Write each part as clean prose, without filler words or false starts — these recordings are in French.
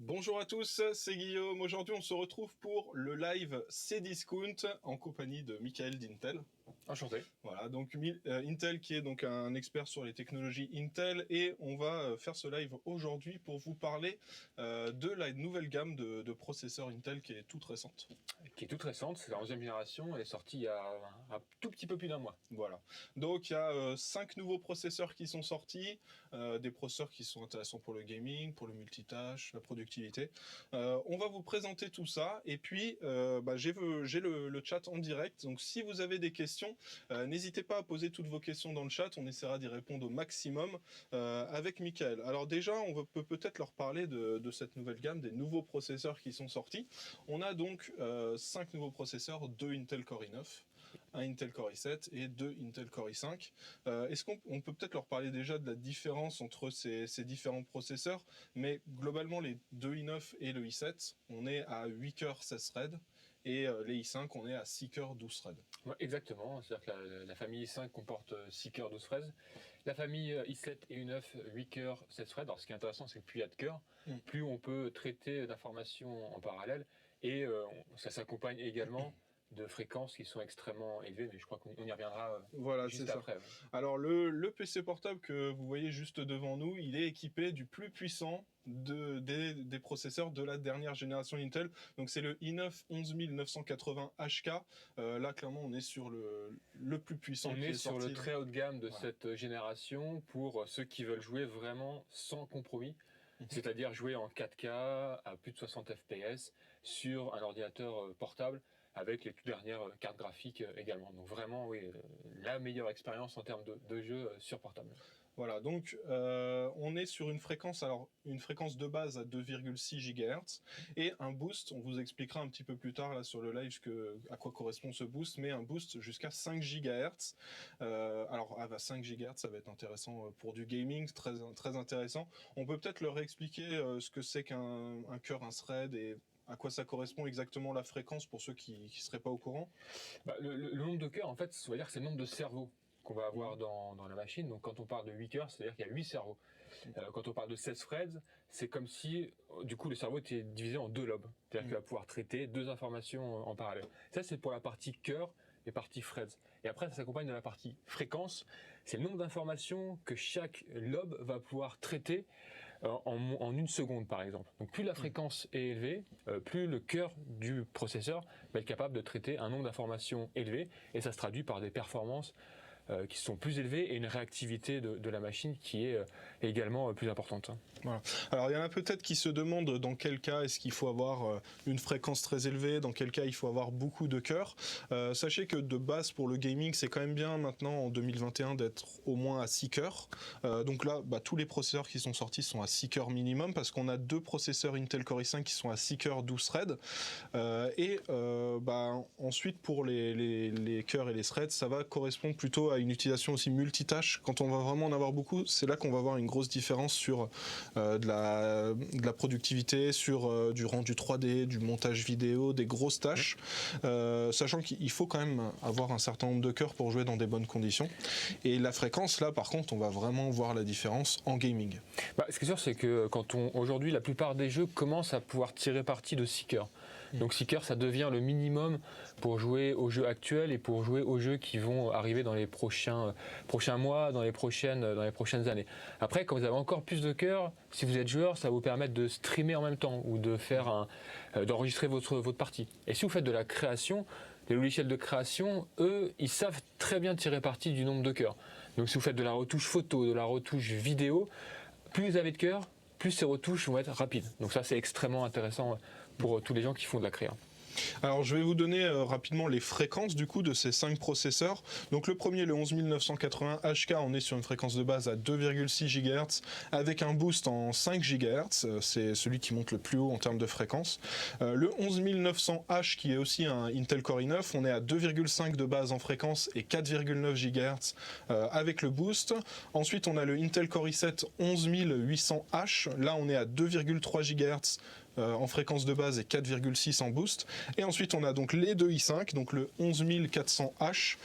Bonjour à tous, c'est Guillaume. Aujourd'hui, on se retrouve pour le live Cdiscount en compagnie de Michael d'Intel. Enchanté. Voilà, donc Intel qui est donc un expert sur les technologies Intel et on va faire ce live aujourd'hui pour vous parler de la nouvelle gamme de processeurs Intel qui est toute récente. Qui est toute récente, c'est la 11e génération, elle est sortie il y a un tout petit peu plus d'un mois. Voilà, donc il y a 5 nouveaux processeurs qui sont sortis, des processeurs qui sont intéressants pour le gaming, pour le multitâche, la productivité. On va vous présenter tout ça et puis j'ai le chat en direct, donc si vous avez des questions, n'hésitez pas à poser toutes vos questions dans le chat, on essaiera d'y répondre au maximum avec Michael. Alors déjà, on peut peut-être leur parler de cette nouvelle gamme, des nouveaux processeurs qui sont sortis. On a donc 5 nouveaux processeurs, 2 Intel Core i9, un Intel Core i7 et 2 Intel Core i5. Est-ce qu'on peut peut-être leur parler déjà de la différence entre ces différents processeurs, mais globalement les 2 i9 et le i7, on est à 8 cœurs 16 threads, et les i5, on est à 6 cœurs 12 threads. Ouais, exactement, c'est-à-dire que la famille i5 comporte 6 cœurs 12 threads, la famille i7 et u9 8 cœurs 16 threads. Alors ce qui est intéressant, c'est que plus il y a de cœurs, plus on peut traiter d'informations en parallèle, et ça s'accompagne également de fréquences qui sont extrêmement élevées, mais je crois qu'on y reviendra voilà, juste c'est après. Ça. Ouais. Alors le PC portable que vous voyez juste devant nous, il est équipé du plus puissant des processeurs de la dernière génération Intel. Donc c'est le i9 11980 HK. Là clairement on est sur le plus puissant. On est sur le très haut de gamme de cette génération pour ceux qui veulent jouer vraiment sans compromis. C'est-à-dire jouer en 4K à plus de 60 fps sur un ordinateur portable avec les toutes dernières cartes graphiques également. Donc vraiment, oui, la meilleure expérience en termes de jeu sur portable. Voilà, donc on est sur une fréquence de base à 2,6 GHz et un boost, on vous expliquera un petit peu plus tard là sur le live à quoi correspond ce boost, mais un boost jusqu'à 5 GHz. Alors 5 GHz, ça va être intéressant pour du gaming, très, très intéressant. On peut peut-être leur expliquer ce que c'est qu'un cœur, un thread et à quoi ça correspond exactement la fréquence pour ceux qui ne seraient pas au courant. Le nombre de cœurs, en fait, on va dire que c'est le nombre de cerveaux qu'on va avoir dans la machine. Donc quand on parle de 8 cœurs, c'est-à-dire qu'il y a 8 cerveaux. Quand on parle de 16 threads, c'est comme si du coup le cerveau était divisé en 2 lobes. C'est-à-dire qu'il va pouvoir traiter 2 informations en parallèle. Ça c'est pour la partie cœur et partie threads. Et après ça s'accompagne de la partie fréquence. C'est le nombre d'informations que chaque lobe va pouvoir traiter en une seconde par exemple. Donc plus la fréquence est élevée, plus le cœur du processeur va être capable de traiter un nombre d'informations élevé et ça se traduit par des performances qui sont plus élevées et une réactivité de la machine qui est également plus importante. Voilà. Alors il y en a peut-être qui se demandent dans quel cas est-ce qu'il faut avoir une fréquence très élevée, dans quel cas il faut avoir beaucoup de cœurs. Sachez que de base pour le gaming c'est quand même bien maintenant en 2021 d'être au moins à 6 cœurs. Donc là tous les processeurs qui sont sortis sont à 6 cœurs minimum parce qu'on a 2 processeurs Intel Core i5 qui sont à 6 cœurs 12 threads. Ensuite pour les cœurs et les threads ça va correspondre plutôt à une utilisation aussi multitâche. Quand on va vraiment en avoir beaucoup, c'est là qu'on va voir une grosse différence sur de la productivité, sur du rendu 3D, du montage vidéo, des grosses tâches, sachant qu'il faut quand même avoir un certain nombre de cœurs pour jouer dans des bonnes conditions. Et la fréquence, là par contre, on va vraiment voir la différence en gaming. Ce qui est sûr, c'est que aujourd'hui, la plupart des jeux commencent à pouvoir tirer parti de 6 cœurs. Donc 6 cœurs, ça devient le minimum pour jouer aux jeux actuels et pour jouer aux jeux qui vont arriver dans les prochains mois, dans les prochaines années. Après, quand vous avez encore plus de cœurs, si vous êtes joueur, ça va vous permettre de streamer en même temps ou de d'enregistrer votre partie. Et si vous faites de la création, les logiciels de création, eux, ils savent très bien tirer parti du nombre de cœurs. Donc si vous faites de la retouche photo, de la retouche vidéo, plus vous avez de cœurs, plus ces retouches vont être rapides. Donc ça, c'est extrêmement intéressant pour tous les gens qui font de la créa. Alors je vais vous donner rapidement les fréquences du coup de ces 5 processeurs. Donc le premier, le 11980 HK, on est sur une fréquence de base à 2,6 GHz avec un boost en 5 GHz, c'est celui qui monte le plus haut en termes de fréquence. Le 11900H qui est aussi un Intel Core i9, on est à 2,5 de base en fréquence et 4,9 GHz avec le boost. Ensuite on a le Intel Core i7 11800H, là on est à 2,3 GHz en fréquence de base et 4,6 en boost. Et ensuite on a donc les deux i5, donc le 11400H,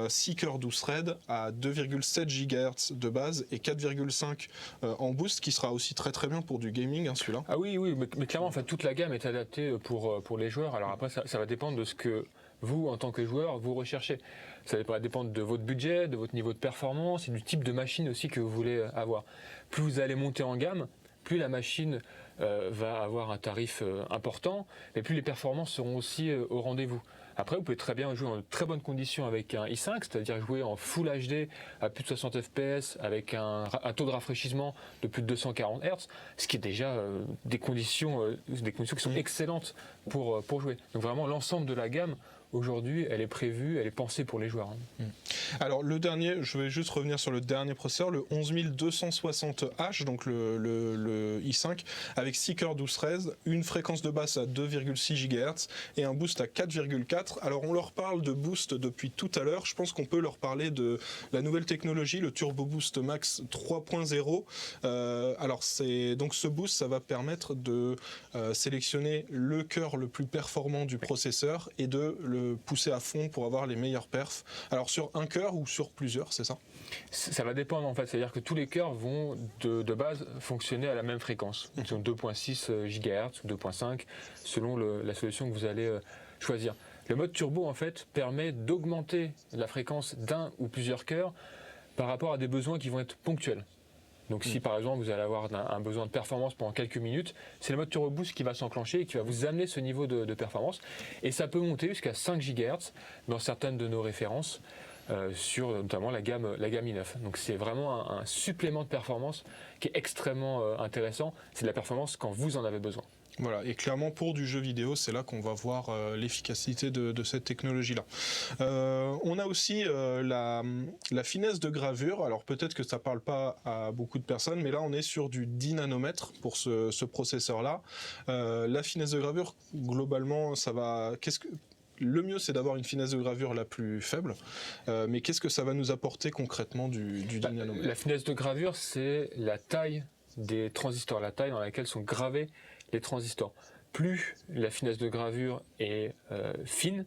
6 cœurs 12 threads à 2,7 GHz de base et 4,5 en boost, qui sera aussi très très bien pour du gaming, hein, celui-là. Ah oui, oui, mais clairement, en fait, toute la gamme est adaptée pour les joueurs. Alors après, ça va dépendre de ce que vous, en tant que joueur, vous recherchez. Ça va dépendre de votre budget, de votre niveau de performance et du type de machine aussi que vous voulez avoir. Plus vous allez monter en gamme, plus la machine va avoir un tarif important, mais plus les performances seront aussi au rendez-vous. Après, vous pouvez très bien jouer en très bonnes conditions avec un i5, c'est-à-dire jouer en Full HD à plus de 60 fps avec un taux de rafraîchissement de plus de 240 Hz, ce qui est déjà des conditions qui sont excellentes pour jouer. Donc vraiment, l'ensemble de la gamme, aujourd'hui, elle est prévue, elle est pensée pour les joueurs. Alors le dernier, je vais juste revenir sur le dernier processeur, le 11260H, donc le i5, avec 6 cœurs 12 threads, une fréquence de base à 2,6 GHz et un boost à 4,4. Alors on leur parle de boost depuis tout à l'heure, je pense qu'on peut leur parler de la nouvelle technologie, le Turbo Boost Max 3.0. Alors donc ce boost, ça va permettre de sélectionner le cœur le plus performant du processeur et de le pousser à fond pour avoir les meilleurs perfs. Alors sur un cœur ou sur plusieurs, c'est ça ? Ça va dépendre en fait, c'est-à-dire que tous les cœurs vont de base fonctionner à la même fréquence, sur 2.6 GHz ou 2.5 selon la solution que vous allez choisir. Le mode turbo en fait permet d'augmenter la fréquence d'un ou plusieurs cœurs par rapport à des besoins qui vont être ponctuels. Donc si par exemple vous allez avoir un besoin de performance pendant quelques minutes, c'est le mode Turbo Boost qui va s'enclencher et qui va vous amener ce niveau de performance. Et ça peut monter jusqu'à 5 GHz dans certaines de nos références, sur notamment la gamme i9. Donc c'est vraiment un supplément de performance qui est extrêmement intéressant. C'est de la performance quand vous en avez besoin. Voilà, et clairement pour du jeu vidéo, c'est là qu'on va voir l'efficacité de cette technologie-là. On a aussi la finesse de gravure. Alors peut-être que ça parle pas à beaucoup de personnes, mais là on est sur du 10 nanomètres pour ce processeur-là. La finesse de gravure, globalement, ça va... Le mieux, c'est d'avoir une finesse de gravure la plus faible, mais qu'est-ce que ça va nous apporter concrètement du 10 nanomètres ? La finesse de gravure, c'est la taille des transistors, la taille dans laquelle sont gravés les transistors. Plus la finesse de gravure est fine,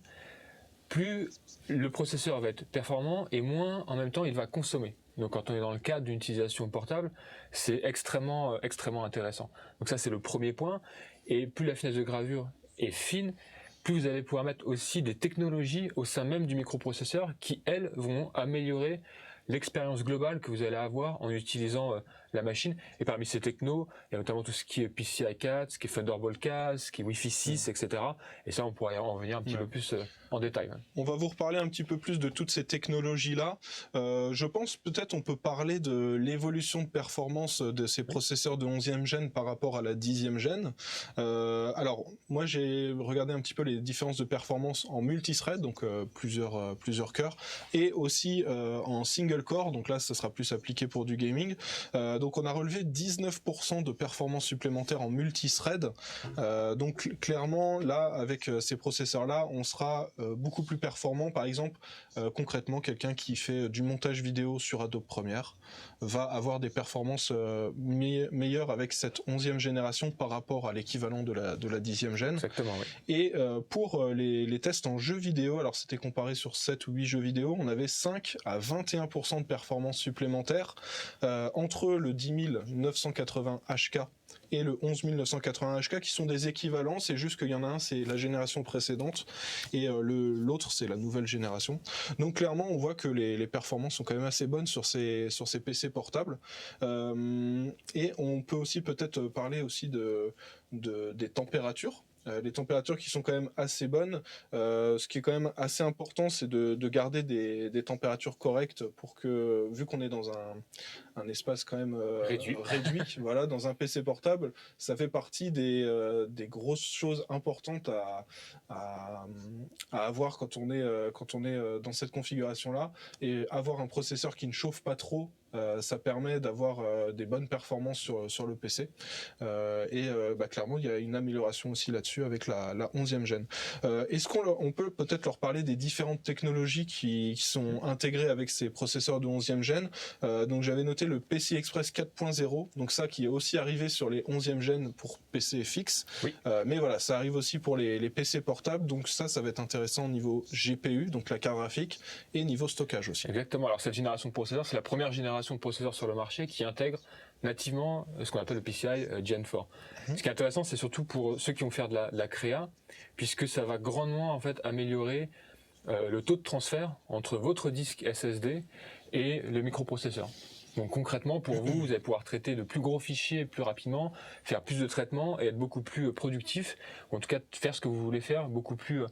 plus le processeur va être performant et moins en même temps il va consommer. Donc quand on est dans le cadre d'une utilisation portable, c'est extrêmement intéressant. Donc ça c'est le premier point. Et plus la finesse de gravure est fine, plus vous allez pouvoir mettre aussi des technologies au sein même du microprocesseur qui, elles, vont améliorer l'expérience globale que vous allez avoir en utilisant la machine. Et parmi ces technos, il y a notamment tout ce qui est PCI 4, ce qui est Thunderbolt 4, ce qui est Wi-Fi 6, etc. Et ça, on pourrait en revenir un petit peu plus en détail. On va vous reparler un petit peu plus de toutes ces technologies-là. Je pense peut-être on peut parler de l'évolution de performance de ces processeurs de 11e gène par rapport à la 10e gène. Alors, moi j'ai regardé un petit peu les différences de performance en multithread, donc plusieurs cœurs, et aussi en single core, donc là ça sera plus appliqué pour du gaming. Donc on a relevé 19% de performance supplémentaire en multithread. Donc clairement là avec ces processeurs là on sera beaucoup plus performant. Par exemple concrètement quelqu'un qui fait du montage vidéo sur Adobe Premiere va avoir des performances meilleures avec cette 11e génération par rapport à l'équivalent de la 10e gène. Exactement, oui. Et pour les tests en jeux vidéo, alors c'était comparé sur 7 ou 8 jeux vidéo, on avait 5 à 21% de performance supplémentaire entre le 10980 HK et le 11980 HK qui sont des équivalents, c'est juste qu'il y en a un c'est la génération précédente et l'autre c'est la nouvelle génération. Donc clairement on voit que les performances sont quand même assez bonnes sur ces PC portables. Et on peut aussi peut-être parler aussi des températures. Les températures qui sont quand même assez bonnes. Ce qui est quand même assez important, c'est de garder des températures correctes pour que, vu qu'on est dans un espace quand même réduit, voilà, dans un PC portable, ça fait partie des grosses choses importantes à avoir quand on est dans cette configuration-là, et avoir un processeur qui ne chauffe pas trop ça permet d'avoir des bonnes performances sur le PC. Clairement, il y a une amélioration aussi là-dessus avec la 11e gêne. Est-ce qu'on peut peut-être leur parler des différentes technologies qui sont intégrées avec ces processeurs de 11e gêne? Donc j'avais noté le PCI Express 4.0, donc ça qui est aussi arrivé sur les 11e gêne pour PC fixe. Oui. Mais voilà, ça arrive aussi pour les PC portables, donc ça va être intéressant au niveau GPU, donc la carte graphique, et niveau stockage aussi. Exactement. Alors cette génération de processeurs, c'est la première génération de processeurs sur le marché qui intègre nativement ce qu'on appelle le PCI Gen 4. Ce qui est intéressant, c'est surtout pour ceux qui vont faire de la créa, puisque ça va grandement en fait améliorer le taux de transfert entre votre disque SSD et le microprocesseur. Donc concrètement, pour vous, vous allez pouvoir traiter de plus gros fichiers plus rapidement, faire plus de traitements et être beaucoup plus productif, ou en tout cas faire ce que vous voulez faire beaucoup plus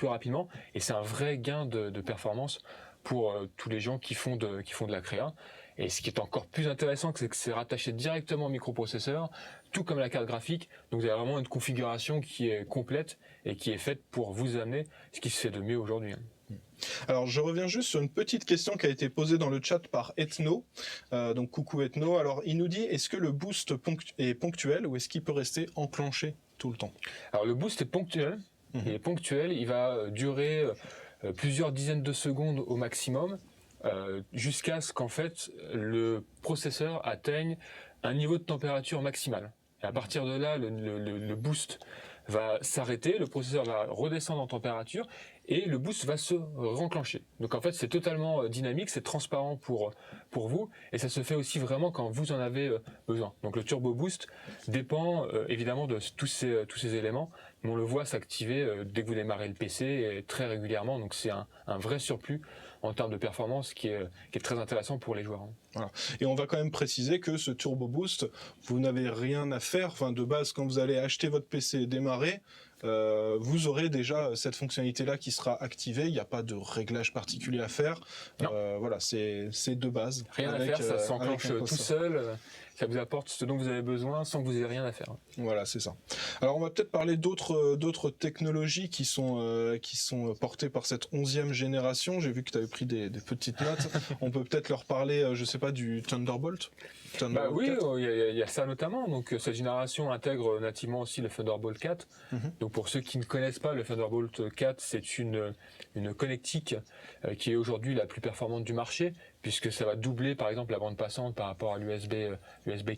rapidement. Et c'est un vrai gain de performance pour tous les gens qui font de la créa. Et ce qui est encore plus intéressant, c'est que c'est rattaché directement au microprocesseur, tout comme la carte graphique. Donc vous avez vraiment une configuration qui est complète et qui est faite pour vous amener ce qui se fait de mieux aujourd'hui. Alors je reviens juste sur une petite question qui a été posée dans le chat par Ethno. Donc coucou Ethno. Alors il nous dit, est-ce que le boost est ponctuel ou est-ce qu'il peut rester enclenché tout le temps? Alors le boost est ponctuel. Il est ponctuel, il va durer plusieurs dizaines de secondes au maximum, jusqu'à ce qu'en fait le processeur atteigne un niveau de température maximal. Et à partir de là, le boost va s'arrêter, le processeur va redescendre en température et le boost va se renclencher. Donc en fait, c'est totalement dynamique, c'est transparent pour vous et ça se fait aussi vraiment quand vous en avez besoin. Donc le turbo boost dépend évidemment de tous ces éléments, mais on le voit s'activer dès que vous démarrez le PC et très régulièrement. Donc c'est un vrai surplus en termes de performance qui est très intéressant pour les joueurs. Voilà. Et on va quand même préciser que ce Turbo Boost, vous n'avez rien à faire. Enfin, de base, quand vous allez acheter votre PC et démarrer, vous aurez déjà cette fonctionnalité-là qui sera activée. Il n'y a pas de réglage particulier à faire. Voilà, c'est de base. Rien à faire, ça s'enclenche tout seul. Ça vous apporte ce dont vous avez besoin sans que vous ayez rien à faire. Voilà, c'est ça. Alors on va peut-être parler d'autres technologies qui sont portées par cette 11e génération. J'ai vu que tu avais pris des petites notes. On peut peut-être leur parler, je sais pas, du Thunderbolt. Oui, il y a ça notamment. Donc cette génération intègre nativement aussi le Thunderbolt 4. Donc pour ceux qui ne connaissent pas, le Thunderbolt 4, c'est une connectique qui est aujourd'hui la plus performante du marché, puisque ça va doubler par exemple la bande passante par rapport à l'USB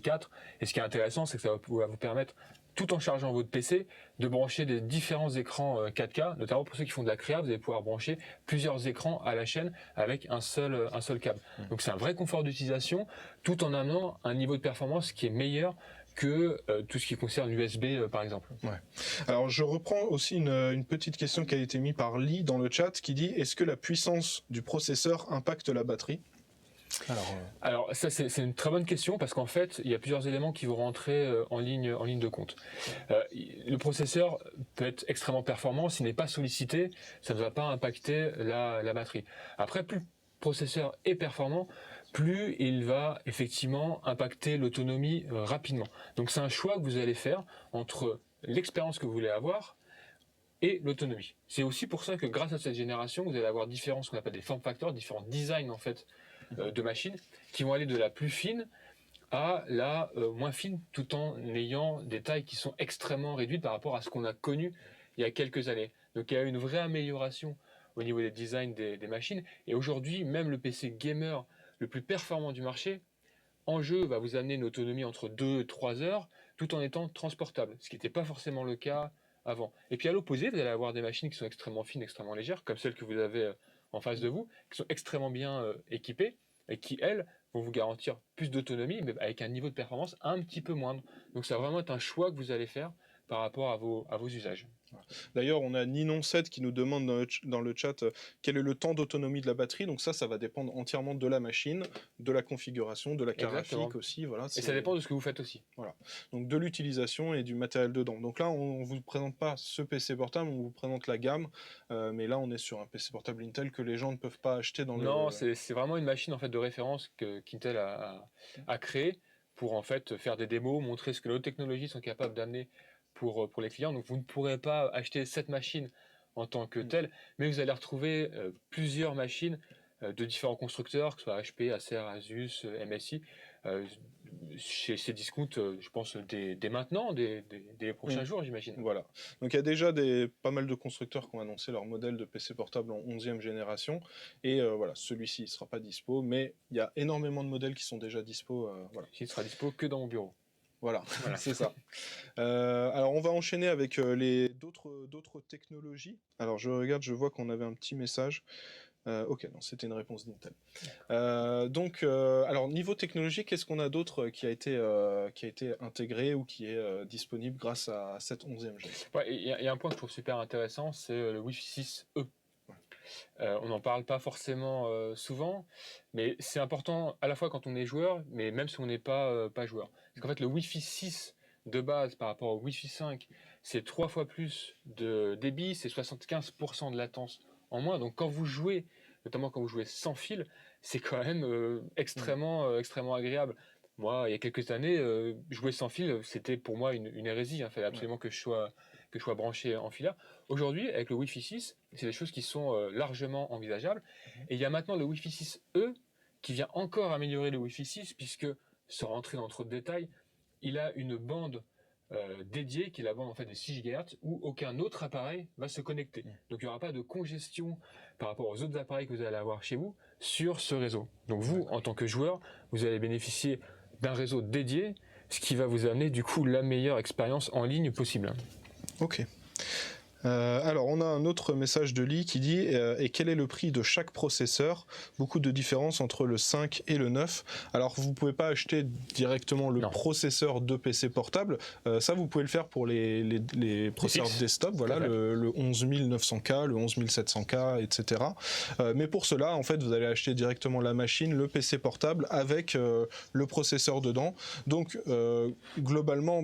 4. Et ce qui est intéressant, c'est que ça va vous permettre, tout en chargeant votre PC, de brancher des différents écrans 4K, notamment pour ceux qui font de la créa, vous allez pouvoir brancher plusieurs écrans à la chaîne avec un seul câble. Donc c'est un vrai confort d'utilisation, tout en amenant un niveau de performance qui est meilleur que tout ce qui concerne l'USB par exemple. Ouais. Alors je reprends aussi une petite question qui a été mise par Lee dans le chat qui dit, est-ce que la puissance du processeur impacte la batterie? Alors ça c'est une très bonne question parce qu'en fait il y a plusieurs éléments qui vont rentrer en ligne de compte. Le processeur peut être extrêmement performant, s'il n'est pas sollicité, ça ne va pas impacter la batterie. Après, plus le processeur est performant, plus il va effectivement impacter l'autonomie rapidement. Donc c'est un choix que vous allez faire entre l'expérience que vous voulez avoir et l'autonomie. C'est aussi pour ça que grâce à cette génération, vous allez avoir différents, ce qu'on appelle des form factors, différents designs en fait de machines qui vont aller de la plus fine à la moins fine, tout en ayant des tailles qui sont extrêmement réduites par rapport à ce qu'on a connu il y a quelques années. Donc il y a une vraie amélioration au niveau des designs des machines. Et aujourd'hui, même le PC gamer le plus performant du marché, en jeu, va vous amener une autonomie entre 2 et 3 heures, tout en étant transportable, ce qui n'était pas forcément le cas avant. Et puis à l'opposé, vous allez avoir des machines qui sont extrêmement fines, extrêmement légères, comme celles que vous avez en face de vous, qui sont extrêmement bien équipées et qui, elles, vont vous garantir plus d'autonomie, mais avec un niveau de performance un petit peu moindre. Donc ça va vraiment être un choix que vous allez faire par rapport à vos usages. D'ailleurs, on a Ninon7 qui nous demande dans le chat quel est le temps d'autonomie de la batterie. Donc ça va dépendre entièrement de la machine, de la configuration, de la carte graphique aussi. Voilà, et ça dépend de ce que vous faites aussi. Voilà. Donc de l'utilisation et du matériel dedans. Donc là, on ne vous présente pas ce PC portable, on vous présente la gamme. Mais là, on est sur un PC portable Intel que les gens ne peuvent pas acheter dans Non, c'est vraiment une machine en fait, de référence qu'Intel a créée pour en fait faire des démos, montrer ce que nos technologies sont capables d'amener pour les clients. Donc vous ne pourrez pas acheter cette machine en tant que telle, mais vous allez retrouver plusieurs machines de différents constructeurs, que ce soit HP, Acer, Asus, MSI, chez Cdiscount, je pense dès maintenant, dès les prochains jours, j'imagine. Voilà. Donc il y a déjà pas mal de constructeurs qui ont annoncé leur modèle de PC portable en 11e génération. Et voilà, celui-ci ne sera pas dispo, mais il y a énormément de modèles qui sont déjà dispo. Voilà. Il sera dispo que dans mon bureau. Voilà, c'est ça. Alors on va enchaîner avec d'autres technologies. Alors je regarde, je vois qu'on avait un petit message. Ok, non, c'était une réponse d'Intel. Alors niveau technologie, qu'est-ce qu'on a d'autre qui a été intégré ou qui est disponible grâce à cette 11e gén? Ouais, il y a un point que je trouve super intéressant, c'est le Wi-Fi 6E. On n'en parle pas forcément souvent, mais c'est important à la fois quand on est joueur, mais même si on n'est pas joueur. Parce qu'en fait, le Wi-Fi 6 de base par rapport au Wi-Fi 5, c'est 3 fois plus de débit, c'est 75% de latence en moins. Donc quand vous jouez, notamment quand vous jouez sans fil, c'est quand même extrêmement agréable. Moi, il y a quelques années, jouer sans fil, c'était pour moi une hérésie. Il fallait absolument que je sois branché en filaire. Aujourd'hui, avec le Wi-Fi 6, c'est des choses qui sont largement envisageables. Et il y a maintenant le Wi-Fi 6E qui vient encore améliorer le Wi-Fi 6, puisque, sans rentrer dans trop de détails, il a une bande dédiée, qui est la bande en fait de 6 GHz, où aucun autre appareil va se connecter. Donc il n'y aura pas de congestion par rapport aux autres appareils que vous allez avoir chez vous sur ce réseau. Donc vous, en tant que joueur, vous allez bénéficier d'un réseau dédié, ce qui va vous amener du coup la meilleure expérience en ligne possible. Ok. Alors on a un autre message de Lee qui dit et quel est le prix de chaque processeur? Beaucoup de différence entre le 5 et le 9. Alors vous pouvez pas acheter directement le processeur de PC portable, ça vous pouvez le faire pour les processeurs desktop, voilà, le 11900K, le 11700K, etc. Mais pour cela en fait vous allez acheter directement la machine, le PC portable avec le processeur dedans. Donc globalement,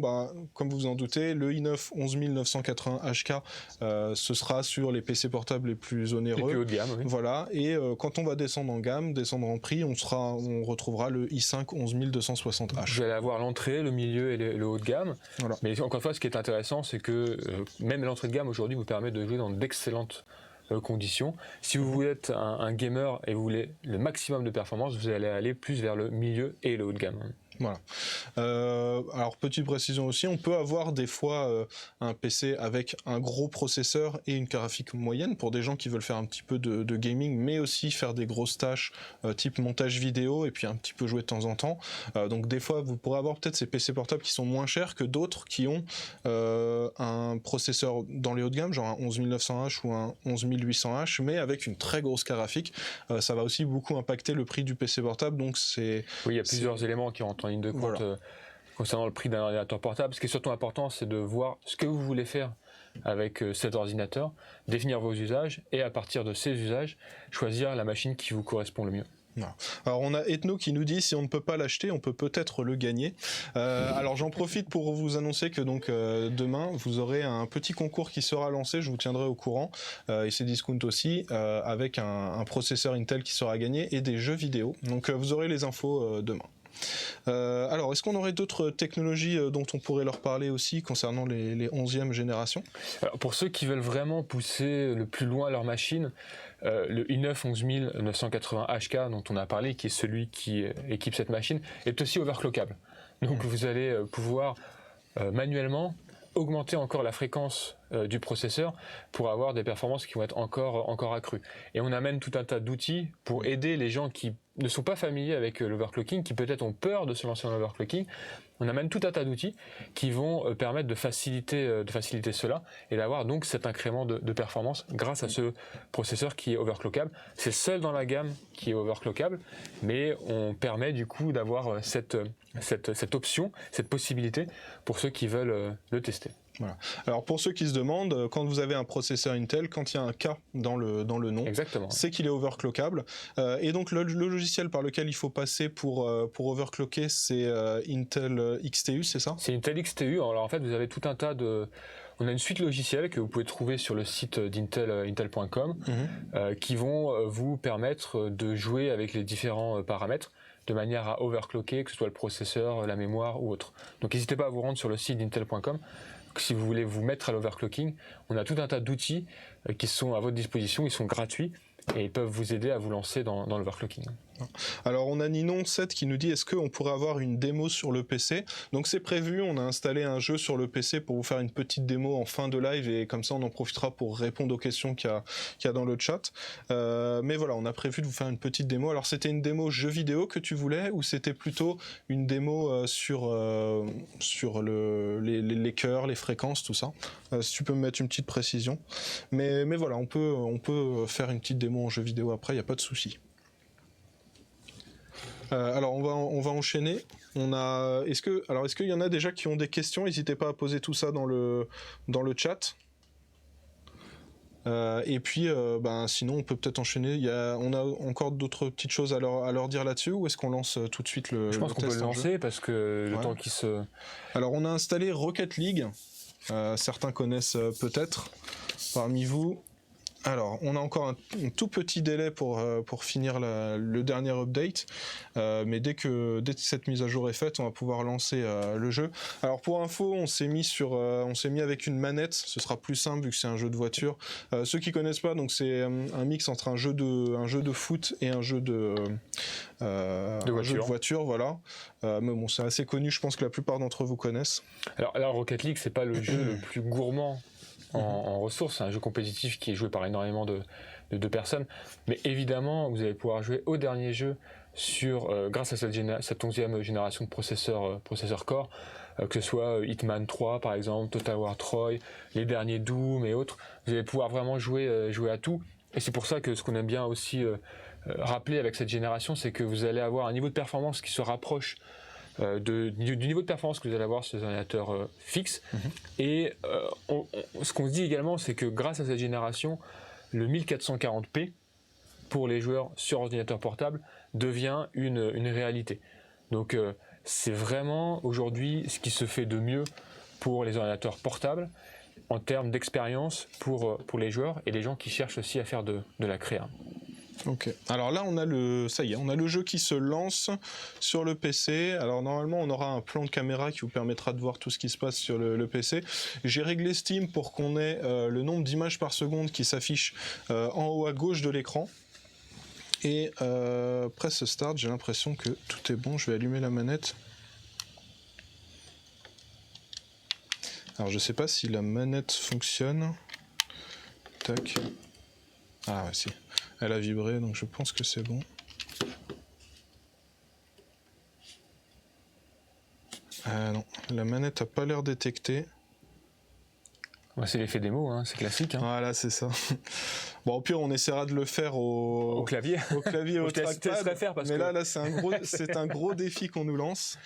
comme vous en doutez, le i9 11980 HK ce sera sur les PC portables les plus onéreux. Les plus haut de gamme, oui. Voilà. Et quand on va descendre en gamme, descendre en prix, on retrouvera le i5 11260H. Vous allez avoir l'entrée, le milieu et le haut de gamme. Voilà. Mais encore une fois, ce qui est intéressant, c'est que même l'entrée de gamme aujourd'hui vous permet de jouer dans d'excellentes conditions. Si vous voulez être un gamer et vous voulez le maximum de performance, vous allez aller plus vers le milieu et le haut de gamme. Voilà. Alors petite précision aussi, on peut avoir des fois un PC avec un gros processeur et une graphique moyenne pour des gens qui veulent faire un petit peu de gaming, mais aussi faire des grosses tâches type montage vidéo et puis un petit peu jouer de temps en temps. Donc des fois vous pourrez avoir peut-être ces PC portables qui sont moins chers que d'autres qui ont un processeur dans les hauts de gamme, genre un 11900H ou un 11800H, mais avec une très grosse graphique. Ça va aussi beaucoup impacter le prix du PC portable. Donc c'est... Oui, il y a plusieurs éléments qui rentrent en ligne de compte voilà. Concernant le prix d'un ordinateur portable. Ce qui est surtout important, c'est de voir ce que vous voulez faire avec cet ordinateur, définir vos usages et à partir de ces usages, choisir la machine qui vous correspond le mieux. Non. Alors on a Ethno qui nous dit si on ne peut pas l'acheter, on peut peut-être le gagner. Alors j'en profite pour vous annoncer que donc demain vous aurez un petit concours qui sera lancé, je vous tiendrai au courant, et Cdiscount aussi, avec un processeur Intel qui sera gagné et des jeux vidéo. Donc vous aurez les infos demain. Alors, est-ce qu'on aurait d'autres technologies dont on pourrait leur parler aussi concernant les 11e générations? Alors, pour ceux qui veulent vraiment pousser le plus loin leur machine, le i9 11980 HK dont on a parlé, qui est celui qui équipe cette machine, est aussi overclockable. Donc vous allez pouvoir manuellement augmenter encore la fréquence du processeur pour avoir des performances qui vont être encore accrues. Et on amène tout un tas d'outils pour aider les gens qui ne sont pas familiers avec l'overclocking, qui peut-être ont peur de se lancer dans l'overclocking. On amène tout un tas d'outils qui vont permettre de faciliter cela et d'avoir donc cet incrément de performance grâce à ce processeur qui est overclockable. C'est seul dans la gamme qui est overclockable, mais on permet du coup d'avoir cette option, cette possibilité pour ceux qui veulent le tester. Voilà. Alors pour ceux qui se demandent, quand vous avez un processeur Intel, quand il y a un K dans le nom, c'est qu'il est overclockable. Et donc le logiciel par lequel il faut passer pour overclocker, c'est Intel XTU, c'est ça? C'est Intel XTU. Alors en fait, vous avez tout un tas de... On a une suite logicielle que vous pouvez trouver sur le site d'Intel, intel.com, qui vont vous permettre de jouer avec les différents paramètres de manière à overclocker, que ce soit le processeur, la mémoire ou autre. Donc n'hésitez pas à vous rendre sur le site d'Intel.com. Si vous voulez vous mettre à l'overclocking, on a tout un tas d'outils qui sont à votre disposition, ils sont gratuits et ils peuvent vous aider à vous lancer dans l'overclocking. Alors on a Ninon7 qui nous dit est-ce qu'on pourrait avoir une démo sur le PC? Donc c'est prévu, on a installé un jeu sur le PC pour vous faire une petite démo en fin de live et comme ça on en profitera pour répondre aux questions qu'il y a dans le chat. Mais voilà, on a prévu de vous faire une petite démo. Alors c'était une démo jeu vidéo que tu voulais ou c'était plutôt une démo sur les cœurs, les fréquences, tout ça? Si tu peux me mettre une petite précision. Mais voilà, on peut faire une petite démo en jeu vidéo après, il n'y a pas de souci. Alors on va enchaîner. Est-ce qu'il y en a déjà qui ont des questions? N'hésitez pas à poser tout ça dans le chat. Et puis sinon on peut peut-être enchaîner. On a encore d'autres petites choses à leur dire là-dessus, ou est-ce qu'on lance tout de suite le test? Je pense qu'on peut le lancer parce que le temps qui se... Alors on a installé Rocket League. Certains connaissent peut-être parmi vous. Alors, on a encore un tout petit délai pour finir le dernier update, mais dès que cette mise à jour est faite, on va pouvoir lancer le jeu. Alors pour info, on s'est mis avec une manette. Ce sera plus simple vu que c'est un jeu de voiture. Ceux qui connaissent pas, donc c'est un mix entre un jeu de foot et un jeu de voiture, voilà. Mais bon, c'est assez connu. Je pense que la plupart d'entre vous connaissent. Alors Rocket League, c'est pas le jeu le plus gourmand en ressources, c'est un jeu compétitif qui est joué par énormément de personnes, mais évidemment vous allez pouvoir jouer au dernier jeu grâce à cette 11e génération de processeurs Core, que ce soit Hitman 3 par exemple, Total War Troy, les derniers Doom et autres. Vous allez pouvoir vraiment jouer à tout, et c'est pour ça que ce qu'on aime bien aussi rappeler avec cette génération, c'est que vous allez avoir un niveau de performance qui se rapproche du niveau de performance que vous allez avoir sur les ordinateurs fixes. Et ce qu'on se dit également, c'est que grâce à cette génération, le 1440p pour les joueurs sur ordinateur portable devient une réalité. Donc c'est vraiment aujourd'hui ce qui se fait de mieux pour les ordinateurs portables en termes d'expérience pour les joueurs et les gens qui cherchent aussi à faire de la créa. Ok. Alors là, on a le jeu qui se lance sur le PC. Alors normalement, on aura un plan de caméra qui vous permettra de voir tout ce qui se passe sur le PC. J'ai réglé Steam pour qu'on ait le nombre d'images par seconde qui s'affiche en haut à gauche de l'écran. Et press start, j'ai l'impression que tout est bon. Je vais allumer la manette. Alors je sais pas si la manette fonctionne. Tac. Ah ouais, si. Elle a vibré, donc je pense que c'est bon. Non, la manette a pas l'air détectée. Ouais, c'est l'effet démo, hein, c'est classique. Hein. Voilà, c'est ça. Bon, au pire, on essaiera de le faire au clavier. Au clavier, au trackpad. Mais là, c'est un gros défi qu'on nous lance.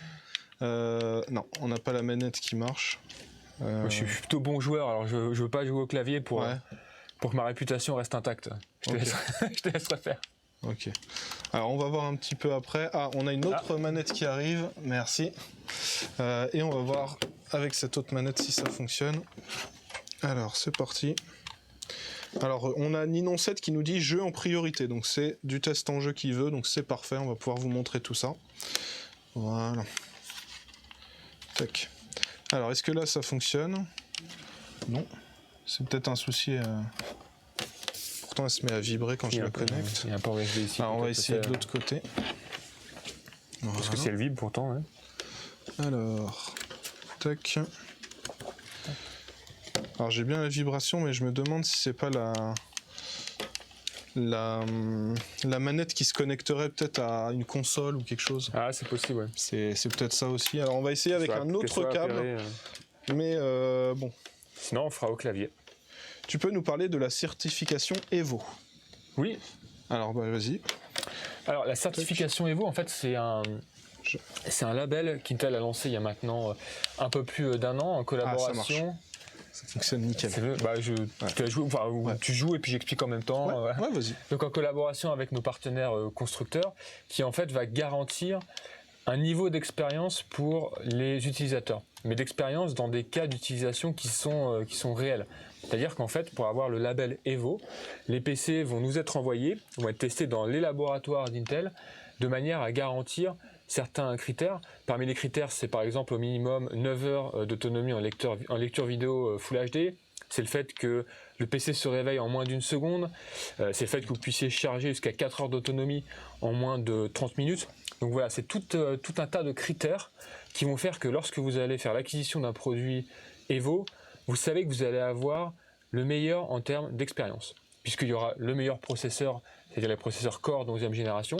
Non, on n'a pas la manette qui marche. Moi, je suis plutôt bon joueur, alors je veux pas jouer au clavier pour que ma réputation reste intacte. Je te laisserai faire. Ok. Alors on va voir un petit peu après. Ah, on a une autre manette qui arrive. Merci. Et on va voir avec cette autre manette si ça fonctionne. Alors c'est parti. Alors on a Ninon7 qui nous dit jeu en priorité. Donc c'est du test en jeu qu'il veut. Donc c'est parfait. On va pouvoir vous montrer tout ça. Voilà. Tac. Alors est-ce que là ça fonctionne? Non. C'est peut-être un souci. Pourtant, elle se met à vibrer quand je la connecte. Il y a un port USB ici. Alors, on va essayer de l'autre côté. Voilà. Parce que si elle vibre pourtant. Ouais. Alors, tac. Alors, j'ai bien la vibration, mais je me demande si c'est pas la manette qui se connecterait peut-être à une console ou quelque chose. Ah, c'est possible, ouais. C'est peut-être ça aussi. Alors, on va essayer avec un autre câble. Mais bon. Sinon, on fera au clavier. Tu peux nous parler de la certification Evo? Oui. Alors, vas-y. Alors, la certification Evo, en fait, c'est un label qu'Intel a lancé il y a maintenant un peu plus d'1 an en collaboration. Ça fonctionne nickel. Tu joues et puis j'explique en même temps. Ouais, vas-y. Donc, en collaboration avec nos partenaires constructeurs, qui en fait va garantir un niveau d'expérience pour les utilisateurs, mais d'expérience dans des cas d'utilisation qui sont réels. C'est-à-dire qu'en fait, pour avoir le label Evo, les PC vont nous être envoyés, vont être testés dans les laboratoires d'Intel, de manière à garantir certains critères. Parmi les critères, c'est par exemple au minimum 9 heures d'autonomie en lecture vidéo Full HD, c'est le fait que le PC se réveille en moins d'une seconde, c'est le fait que vous puissiez charger jusqu'à 4 heures d'autonomie en moins de 30 minutes. Donc voilà, c'est tout un tas de critères qui vont faire que lorsque vous allez faire l'acquisition d'un produit Evo, vous savez que vous allez avoir le meilleur en termes d'expérience, puisqu'il y aura le meilleur processeur, c'est-à-dire les processeurs Core de 11e génération,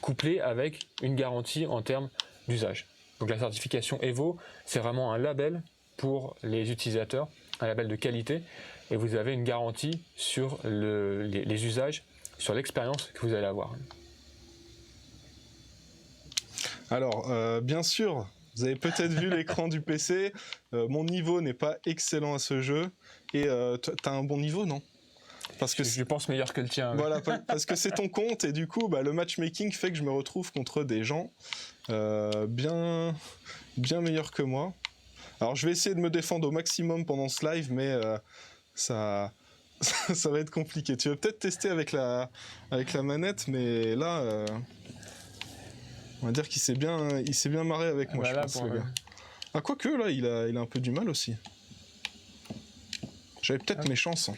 couplé avec une garantie en termes d'usage. Donc la certification Evo, c'est vraiment un label pour les utilisateurs, un label de qualité, et vous avez une garantie sur les usages, sur l'expérience que vous allez avoir. Alors, bien sûr, vous avez peut-être vu l'écran du PC, mon niveau n'est pas excellent à ce jeu, et t'as un bon niveau, non? Parce que je pense meilleur que le tien. Ouais. Voilà, parce que c'est ton compte, et du coup, le matchmaking fait que je me retrouve contre des gens bien meilleurs que moi. Alors, je vais essayer de me défendre au maximum pendant ce live, mais ça va être compliqué. Tu veux peut-être tester avec la manette, mais là... on va dire qu'il s'est bien marré avec moi, je pense, le gars. Ah, quoique, là, il a un peu du mal aussi. J'avais peut-être mes chances.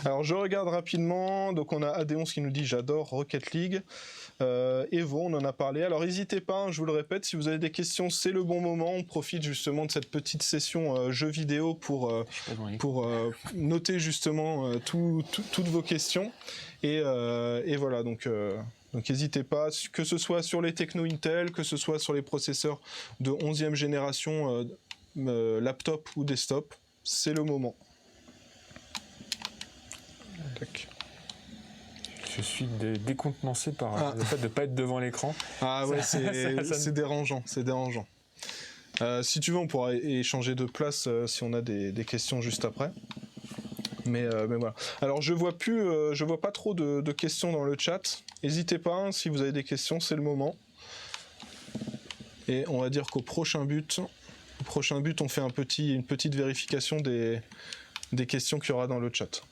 Alors, je regarde rapidement. Donc, on a Adéon qui nous dit « J'adore Rocket League ». Evo, on en a parlé. Alors, n'hésitez pas, je vous le répète, si vous avez des questions, c'est le bon moment. On profite justement de cette petite session jeux vidéo pour noter justement toutes vos questions. Et voilà, donc n'hésitez pas, que ce soit sur les techno Intel, que ce soit sur les processeurs de 11e génération, laptop ou desktop, c'est le moment. Tac. Je suis décontenancé par le fait de ne pas être devant l'écran. Ah ouais, c'est dérangeant, c'est dérangeant. Si tu veux, on pourra échanger de place si on a des questions juste après. Mais voilà. Alors je vois pas trop de questions dans le chat. N'hésitez pas, hein, si vous avez des questions, c'est le moment. Et on va dire qu'au prochain but, on fait une petite vérification des questions qu'il y aura dans le chat.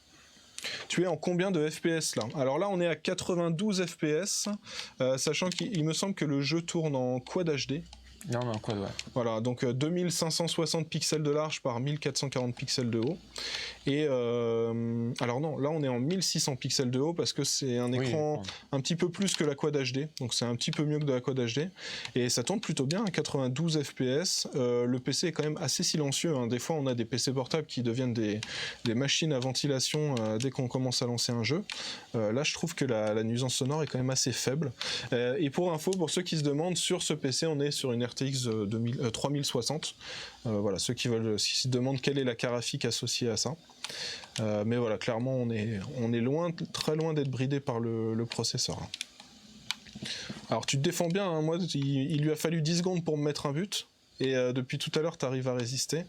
Tu es en combien de FPS là? Alors là, on est à 92 FPS, sachant qu'il me semble que le jeu tourne en Quad HD. Non, mais en quad, ouais. Voilà, donc 2560 pixels de large par 1440 pixels de haut. Et alors non, là on est en 1600 pixels de haut parce que c'est un écran un petit peu plus que la Quad HD, donc c'est un petit peu mieux que de la Quad HD. Et ça tourne plutôt bien à 92 FPS. Le PC est quand même assez silencieux, hein. Des fois on a des PC portables qui deviennent des machines à ventilation dès qu'on commence à lancer un jeu. Là je trouve que la nuisance sonore est quand même assez faible. Et pour info, pour ceux qui se demandent, sur ce PC on est sur une RTX 3060. Voilà, ceux qui se demandent quelle est la carafique associée à ça. Mais voilà, clairement on est loin, très loin d'être bridé par le processeur. Alors tu te défends bien, hein. Moi il lui a fallu 10 secondes pour me mettre un but, et depuis tout à l'heure tu arrives à résister.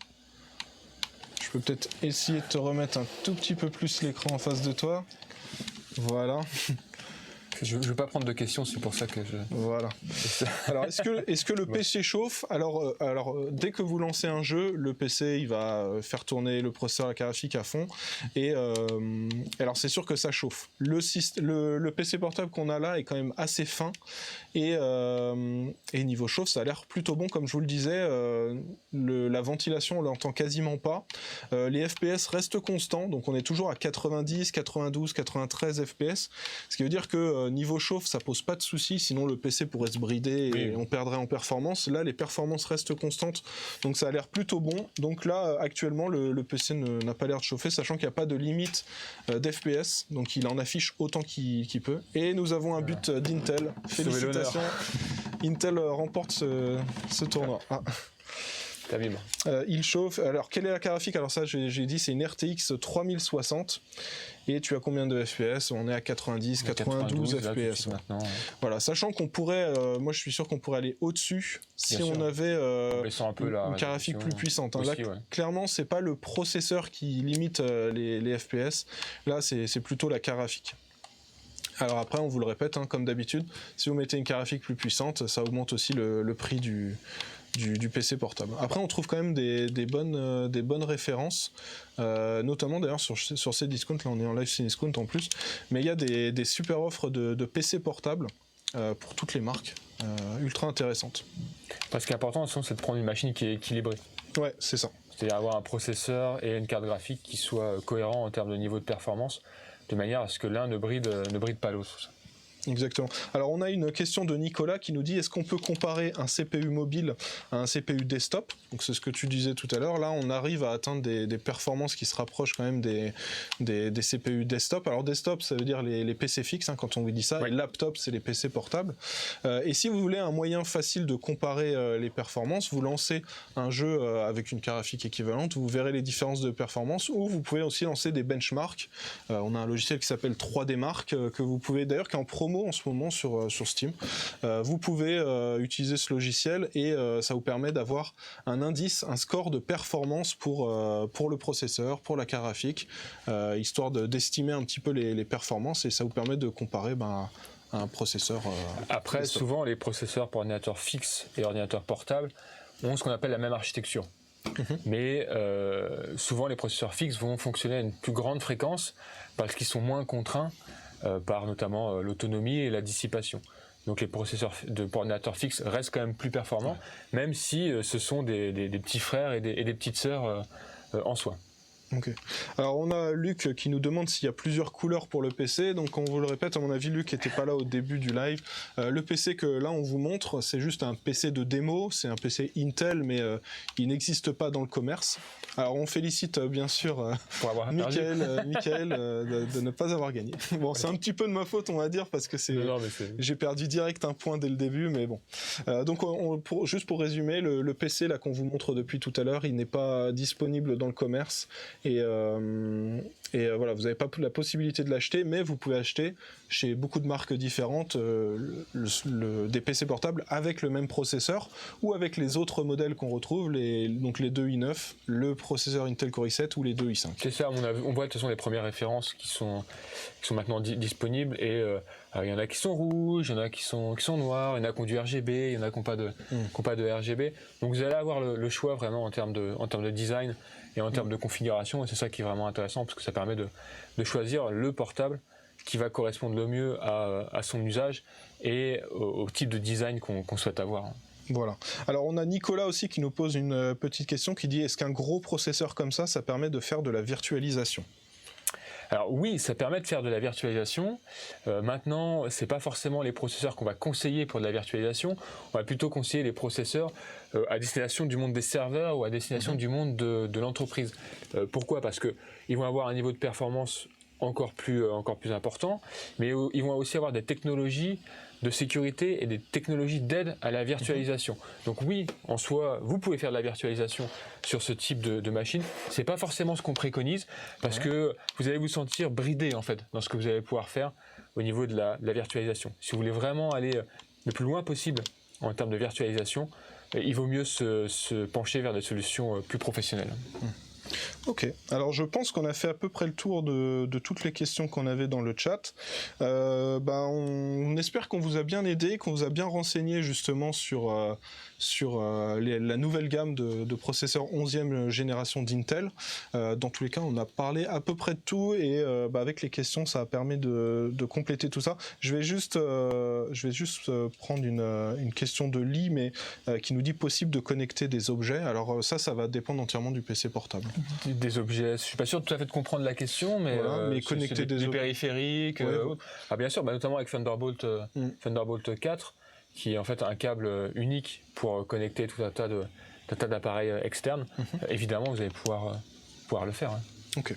Je peux peut-être essayer de te remettre un tout petit peu plus l'écran en face de toi. Voilà. Je ne veux pas prendre de questions, c'est pour ça que je... Voilà. Alors, est-ce que le PC chauffe? Alors, dès que vous lancez un jeu, le PC, il va faire tourner le processeur, la carafique à fond. Et alors, c'est sûr que ça chauffe. Le PC portable qu'on a là est quand même assez fin. Et niveau chauffe, ça a l'air plutôt bon, comme je vous le disais. La ventilation, on l'entend quasiment pas. Les FPS restent constants, donc on est toujours à 90, 92, 93 FPS. Ce qui veut dire que niveau chauffe, ça pose pas de soucis, sinon le PC pourrait se brider et on perdrait en performance. Là, les performances restent constantes, donc ça a l'air plutôt bon. Donc là, actuellement, le PC n'a pas l'air de chauffer, sachant qu'il n'y a pas de limite d'FPS, donc il en affiche autant qu'il peut. Et nous avons un but d'Intel. Félicitations, Intel remporte ce tournoi. Ah. Il chauffe. Alors, quelle est la carafique? Alors ça, j'ai dit, c'est une RTX 3060. Et tu as combien de FPS? On est à 90, 92 FPS. Là, maintenant, ouais. Voilà, sachant qu'on pourrait, moi je suis sûr qu'on pourrait aller au-dessus si on avait un peu une carafique plus puissante. Aussi, là, clairement, c'est pas le processeur qui limite les FPS. Là, c'est plutôt la carafique. Alors après, on vous le répète, hein, comme d'habitude, si vous mettez une carafique plus puissante, ça augmente aussi le prix du PC portable. Après, on trouve quand même des bonnes références, notamment d'ailleurs sur Cdiscount. Là, on est en live Cdiscount en plus, mais il y a des super offres de PC portables pour toutes les marques, ultra intéressantes. Parce qu'important, c'est de prendre une machine qui est équilibrée. Ouais, c'est ça. c'est-à-dire avoir un processeur et une carte graphique qui soient cohérents en termes de niveau de performance, de manière à ce que l'un ne bride pas l'autre. Exactement. Alors on a une question de Nicolas qui nous dit est-ce qu'on peut comparer un CPU mobile à un CPU desktop? Donc c'est ce que tu disais tout à l'heure. Là on arrive à atteindre des performances qui se rapprochent quand même des CPU desktop. Alors desktop ça veut dire les PC fixes hein, quand on vous dit ça, et laptop c'est les PC portables. Et si vous voulez un moyen facile de comparer les performances, vous lancez un jeu avec une carte graphique équivalente, vous verrez les différences de performance, ou vous pouvez aussi lancer des benchmarks. On a un logiciel qui s'appelle 3D Mark que vous pouvez d'ailleurs qui est en promo en ce moment sur Steam. Vous pouvez utiliser ce logiciel et ça vous permet d'avoir un indice, un score de performance pour le processeur, pour la carte graphique, histoire d'estimer un petit peu les performances, et ça vous permet de comparer un processeur. Après, desktop. souvent les processeurs pour ordinateurs fixes et ordinateurs portables ont ce qu'on appelle la même architecture. Mais souvent les processeurs fixes vont fonctionner à une plus grande fréquence parce qu'ils sont moins contraints par notamment l'autonomie et la dissipation. Donc les processeurs pour ordinateurs fixes restent quand même plus performants, même si ce sont des petits frères et des petites sœurs en soi. Ok. Alors on a Luc qui nous demande s'il y a plusieurs couleurs pour le PC. Donc on vous le répète, à mon avis Luc n'était pas là au début du live. Le PC que là on vous montre, c'est juste un PC de démo, c'est un PC Intel, mais il n'existe pas dans le commerce. Alors on félicite bien sûr Michael de ne pas avoir gagné. Bon, c'est un petit peu de ma faute on va dire, parce que j'ai perdu direct un point dès le début, mais bon. Donc juste pour résumer, le PC là qu'on vous montre depuis tout à l'heure, il n'est pas disponible dans le commerce. Et voilà, vous n'avez pas la possibilité de l'acheter, mais vous pouvez acheter chez beaucoup de marques différentes des PC portables avec le même processeur ou avec les autres modèles qu'on retrouve, donc les deux i9, le processeur Intel Core i7 ou les deux i5. C'est ça, on voit de toute façon les premières références qui sont maintenant disponibles, et il y en a qui sont rouges, il y en a qui sont noirs, il y en a qui ont du RGB, il y en a qui n'ont pas de RGB. Donc vous allez avoir le choix vraiment en termes de design et en termes de configuration, et c'est ça qui est vraiment intéressant, parce que ça permet de choisir le portable qui va correspondre le mieux à son usage et au type de design qu'on souhaite avoir. Voilà. Alors on a Nicolas aussi qui nous pose une petite question qui dit est-ce qu'un gros processeur comme ça permet de faire de la virtualisation? Alors oui, ça permet de faire de la virtualisation. Maintenant, c'est pas forcément les processeurs qu'on va conseiller pour de la virtualisation. On va plutôt conseiller les processeurs à destination du monde des serveurs ou à destination du monde de l'entreprise. Pourquoi? Parce que ils vont avoir un niveau de performance encore plus important, mais ils vont aussi avoir des technologies de sécurité et des technologies d'aide à la virtualisation. Donc oui, en soi, vous pouvez faire de la virtualisation sur ce type de machine. C'est pas forcément ce qu'on préconise, parce que vous allez vous sentir bridé en fait dans ce que vous allez pouvoir faire au niveau de la virtualisation. Si vous voulez vraiment aller le plus loin possible en termes de virtualisation, il vaut mieux se pencher vers des solutions plus professionnelles. Ok, alors je pense qu'on a fait à peu près le tour de toutes les questions qu'on avait dans le chat. On espère qu'on vous a bien aidé, qu'on vous a bien renseigné justement sur la nouvelle gamme de processeurs 11e génération d'Intel. Dans tous les cas, on a parlé à peu près de tout, et avec les questions, ça a permis de compléter tout ça. Je vais juste prendre une question de Lee, mais qui nous dit possible de connecter des objets. Alors ça va dépendre entièrement du PC portable. Des objets, je suis pas sûr tout à fait de comprendre la question, mais, voilà, connecter des périphériques. Bien sûr, notamment avec Thunderbolt 4, qui est en fait un câble unique pour connecter tout un tas d'appareils externes. Évidemment, vous allez pouvoir le faire. Hein. Ok.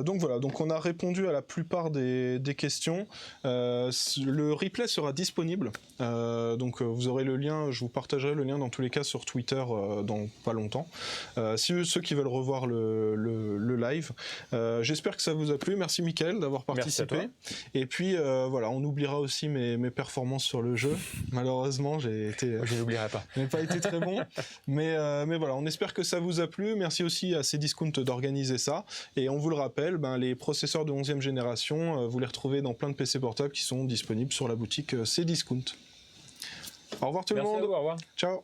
Donc voilà, donc on a répondu à la plupart des questions. Le replay sera disponible. Donc vous aurez le lien, je vous partagerai le lien dans tous les cas sur Twitter dans pas longtemps. Si ceux qui veulent revoir le live. J'espère que ça vous a plu. Merci Mickaël d'avoir participé. Et puis voilà, on oubliera aussi mes performances sur le jeu. Malheureusement, je n'oublierai pas. Je n'ai pas été très bon. mais voilà, on espère que ça vous a plu. Merci aussi à Cdiscount d'organiser ça, et on vous le rappelle, les processeurs de 11e génération, vous les retrouvez dans plein de PC portables qui sont disponibles sur la boutique Cdiscount. Au revoir tout le monde. Au revoir. Ciao.